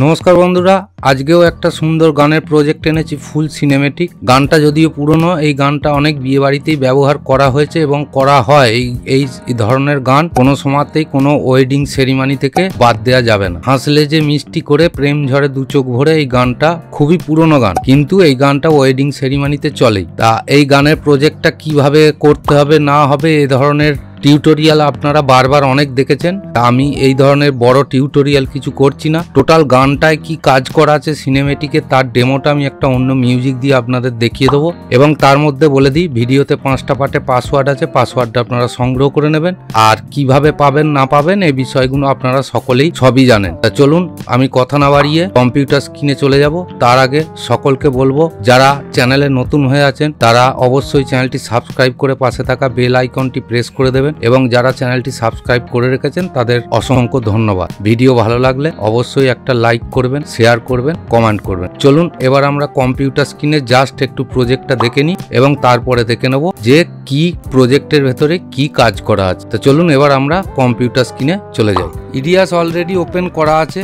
नमस्कार बंधुरा आजकेও একটা সুন্দর গানের প্রজেক্ট এনেছি ফুল সিনেমেটিক। গানটা যদিও পুরনো, এই গানটা অনেক বিয়ে বাড়িতেই ব্যবহার করা হয়েছে এবং করা হয়। এই ধরনের গান কোনো সময়তেই কোনো ওয়েডিং সেরিমনি থেকে বাদ দেওয়া যাবে না। হাসলে যে মিষ্টি করে প্রেম ঝরে দু চোখ ভরে, এই গানটা খুবই পুরনো গান, কিন্তু এই গানটা ওয়েডিং সেরিমনিতে চলেই। তা এই গানের প্রজেক্টটা কিভাবে করতে হবে না হবে এই ধরনের টিউটোরিয়াল আপনারা বারবার অনেক দেখেছেন। আমি এই ধরনের বড় টিউটোরিয়াল কিছু করছি না। টোটাল গানটায় কি কাজ করা আছে সিনেমেটিকে তার ডেমোটা আমি একটা অন্য মিউজিক দিয়ে আপনাদের দেখিয়ে দেবো, এবং তার মধ্যে বলে দিই ভিডিওতে 5টা পার্টে পাসওয়ার্ড আছে, পাসওয়ার্ডটা আপনারা সংগ্রহ করে নেবেন। আর কিভাবে পাবেন না পাবেন এই বিষয়গুলো আপনারা সকলেই সবই জানেন। তা চলুন আমি কথা না বাড়িয়ে কম্পিউটার স্ক্রিনে চলে যাব। তার আগে সকলকে বলবো যারা চ্যানেলে নতুন হয়ে আছেন তারা অবশ্যই চ্যানেলটি সাবস্ক্রাইব করে পাশে থাকা বেল আইকনটি প্রেস করে দেবেন, এবং যারা চ্যানেলটি সাবস্ক্রাইব করে রেখেছেন তাদের অসংখ্য ধন্যবাদ। ভিডিও ভালো লাগলে অবশ্যই একটা লাইক করবেন, শেয়ার করবেন, কমেন্ট করবেন। চলুন এবার আমরা কম্পিউটার স্ক্রিনে জাস্ট একটু প্রজেক্টটা দেখে নিই এবং তারপরে দেখে নেব যে কি প্রজেক্টের ভেতরে কি কাজ করা আছে। তো চলুন এবার আমরা কম্পিউটার স্ক্রিনে চলে যাই। ইডিয়াস অলরেডি ওপেন করা আছে।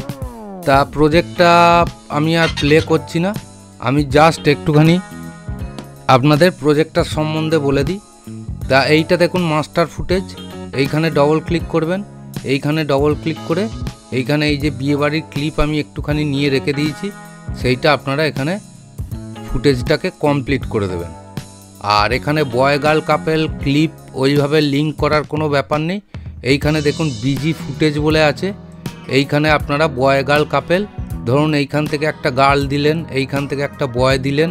তা প্রজেক্টটা আমি আর প্লে করছি না, আমি জাস্ট একটুখানি আপনাদের প্রজেক্টটার সম্বন্ধে বলে দিই। তা এইটা দেখুন মাস্টার ফুটেজ, এইখানে ডবল ক্লিক করবেন। এইখানে ডবল ক্লিক করে এইখানে এই যে বিয়েবাড়ির ক্লিপ আমি একটুখানি নিয়ে রেখে দিয়েছি, সেইটা আপনারা এখানে ফুটেজটাকে কমপ্লিট করে দেবেন। আর এখানে বয় গার্ল কাপেল ক্লিপ ওইভাবে লিঙ্ক করার কোনো ব্যাপার নেই। এইখানে দেখুন বিজি ফুটেজ বলে আছে, এইখানে আপনারা বয় গার্ল কাপেল, ধরুন এইখান থেকে একটা গার্ল দিলেন, এইখান থেকে একটা বয় দিলেন,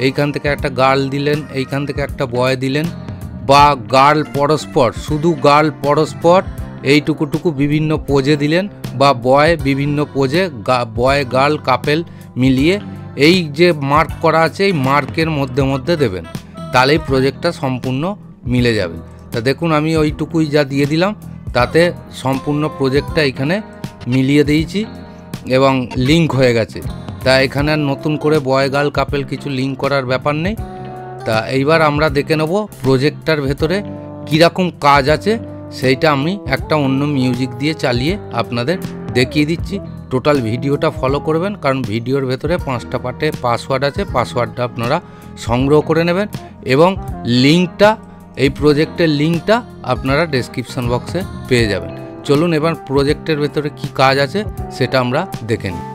এইখান থেকে একটা গার্ল দিলেন, এইখান থেকে একটা বয় দিলেন, বা গার্ল পরস্পর, শুধু গার্ল পরস্পর এইটুকুটুকু বিভিন্ন পোজে দিলেন, বা বয় বিভিন্ন পোজে, বয় গার্ল কাপেল মিলিয়ে এই যে মার্ক করা আছে এই মার্কের মধ্যে মধ্যে দেবেন, তাহলেই প্রজেক্টটা সম্পূর্ণ মিলে যাবে। তা দেখুন আমি ওইটুকুই যা দিয়ে দিলাম তাতে সম্পূর্ণ প্রজেক্টটা এখানে মিলিয়ে দিয়েছি এবং লিঙ্ক হয়ে গেছে। তা এখানে আর নতুন করে বয় গার্ল কাপেল কিছু লিঙ্ক করার ব্যাপার নেই। তা এইবার আমরা দেখে নেব প্রজেক্টটার ভেতরে কীরকম কাজ আছে, সেইটা আমি একটা অন্য মিউজিক দিয়ে চালিয়ে আপনাদের দেখিয়ে দিচ্ছি। টোটাল ভিডিওটা ফলো করবেন, কারণ ভিডিওর ভেতরে 5টা পার্টে পাসওয়ার্ড আছে, পাসওয়ার্ডটা আপনারা সংগ্রহ করে নেবেন, এবং লিঙ্কটা এই প্রজেক্টের লিঙ্কটা আপনারা ডেসক্রিপশন বক্সে পেয়ে যাবেন। চলুন এবার প্রজেক্টের ভেতরে কি কাজ আছে সেটা আমরা দেখে নিই।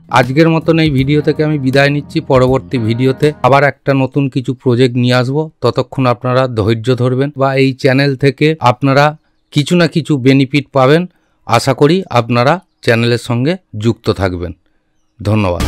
আজকের মতন এই ভিডিও থেকে আমি বিদায় নিচ্ছি। পরবর্তী ভিডিওতে আবার একটা নতুন কিছু প্রজেক্ট নিয়ে আসবো। ততক্ষণ আপনারা ধৈর্য ধরবেন বা এই চ্যানেল থেকে আপনারা কিছু না কিছু বেনিফিট পাবেন। আশা করি আপনারা চ্যানেলের সঙ্গে যুক্ত থাকবেন। ধন্যবাদ।